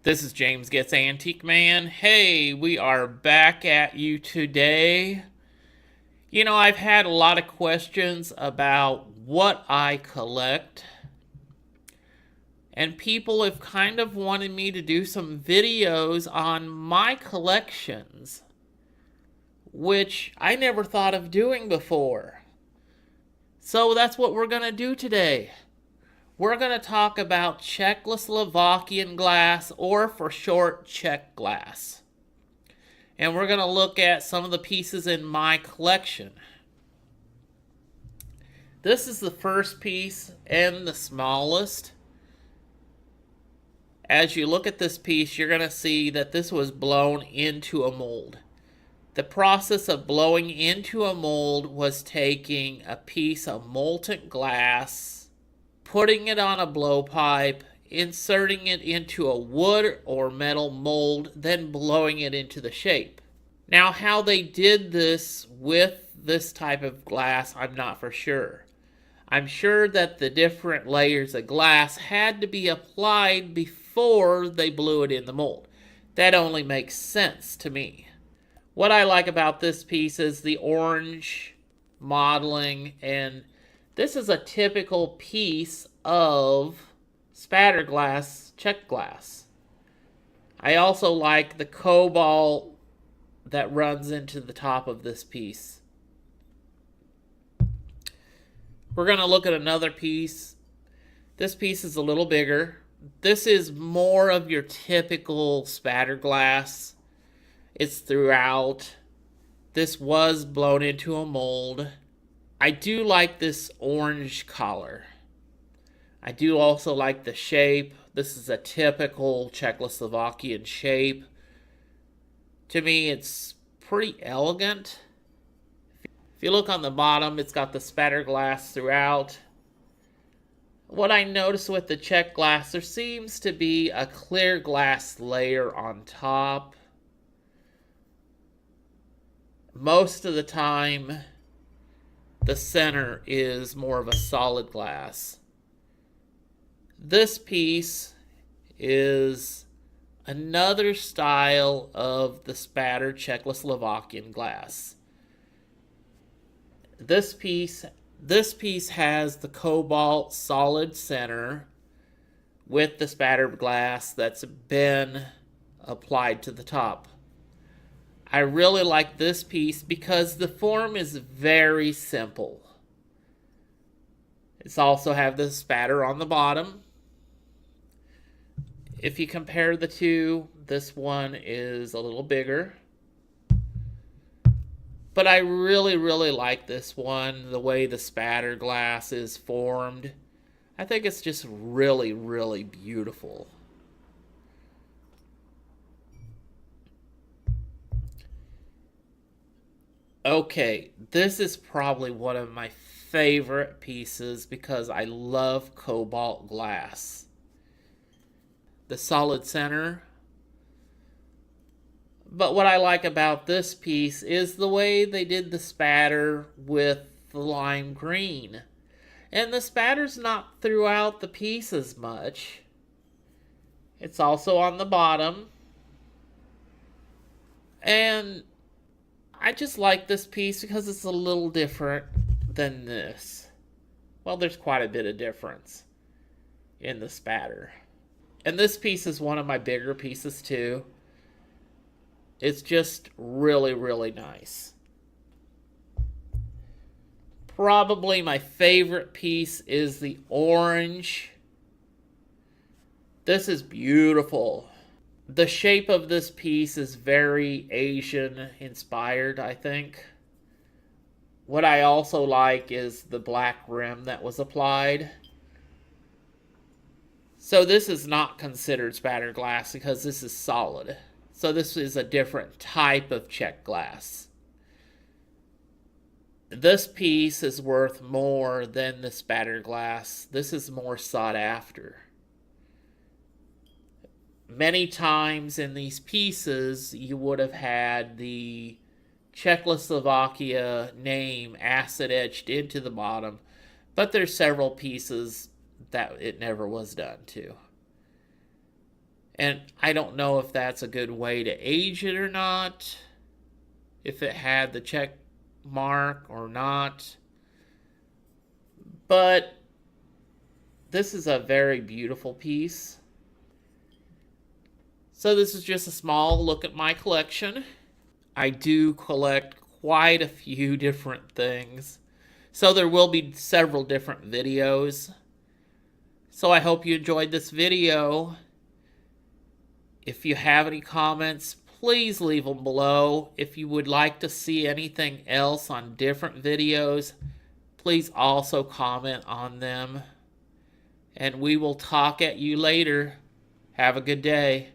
This is James Gets Antique Man. Hey, we are back at you today. I've had a lot of questions about what I collect, and people have kind of wanted me to do some videos on my collections, which I never thought of doing before. So that's what we're going to do today. We're going to talk about Czechoslovakian glass, or for short, Czech Glass. And we're going to look at some of the pieces in my collection. This is the first piece and the smallest. As you look at this piece, you're going to see that this was blown into a mold. The process of blowing into a mold was taking a piece of molten glass, putting it on a blowpipe, inserting it into a wood or metal mold, then blowing it into the shape. Now, how they did this with this type of glass, I'm not for sure. I'm sure that the different layers of glass had to be applied before they blew it in the mold. That only makes sense to me. What I like about this piece is the orange modeling, and this is a typical piece of spatter glass, Czech glass. I also like the cobalt that runs into the top of this piece. We're going to look at another piece. This piece is a little bigger. This is more of your typical spatter glass. It's throughout. This was blown into a mold. I do like this orange color. I do also like the shape. This is a typical Czechoslovakian shape. To me, it's pretty elegant. If you look on the bottom, it's got the spatter glass throughout. What I notice with the Czech glass, there seems to be a clear glass layer on top. Most of the time, the center is more of a solid glass. This piece is another style of the spatter Czechoslovakian glass. This piece has the cobalt solid center with the spattered glass that's been applied to the top. I really like this piece because the form is very simple. It's also have the spatter on the bottom. If you compare the two, this one is a little bigger. But I really like this one, the way the spatter glass is formed. I think it's just really beautiful. Okay, this is probably one of my favorite pieces because I love cobalt glass. The solid center. But what I like about this piece is the way they did the spatter with the lime green. And the spatter's not throughout the piece as much. It's also on the bottom. And I just like this piece because it's a little different than this. Well, there's quite a bit of difference in the spatter. And this piece is one of my bigger pieces too. It's just really nice. Probably my favorite piece is the orange. This is beautiful. The shape of this piece is very Asian inspired, I think. What I also like is the black rim that was applied. So this is not considered spatter glass because this is solid. So this is a different type of Czech glass. This piece is worth more than the spatter glass. This is more sought after. Many times in these pieces, you would have had the Czechoslovakia name acid etched into the bottom, but there's several pieces that it never was done to. And I don't know if that's a good way to age it or not, if it had the Czech mark or not. But this is a very beautiful piece. So this is just a small look at my collection. I do collect quite a few different things, so there will be several different videos. So I hope you enjoyed this video. If you have any comments, please leave them below. If you would like to see anything else on different videos, please also comment on them. And we will talk at you later. Have a good day.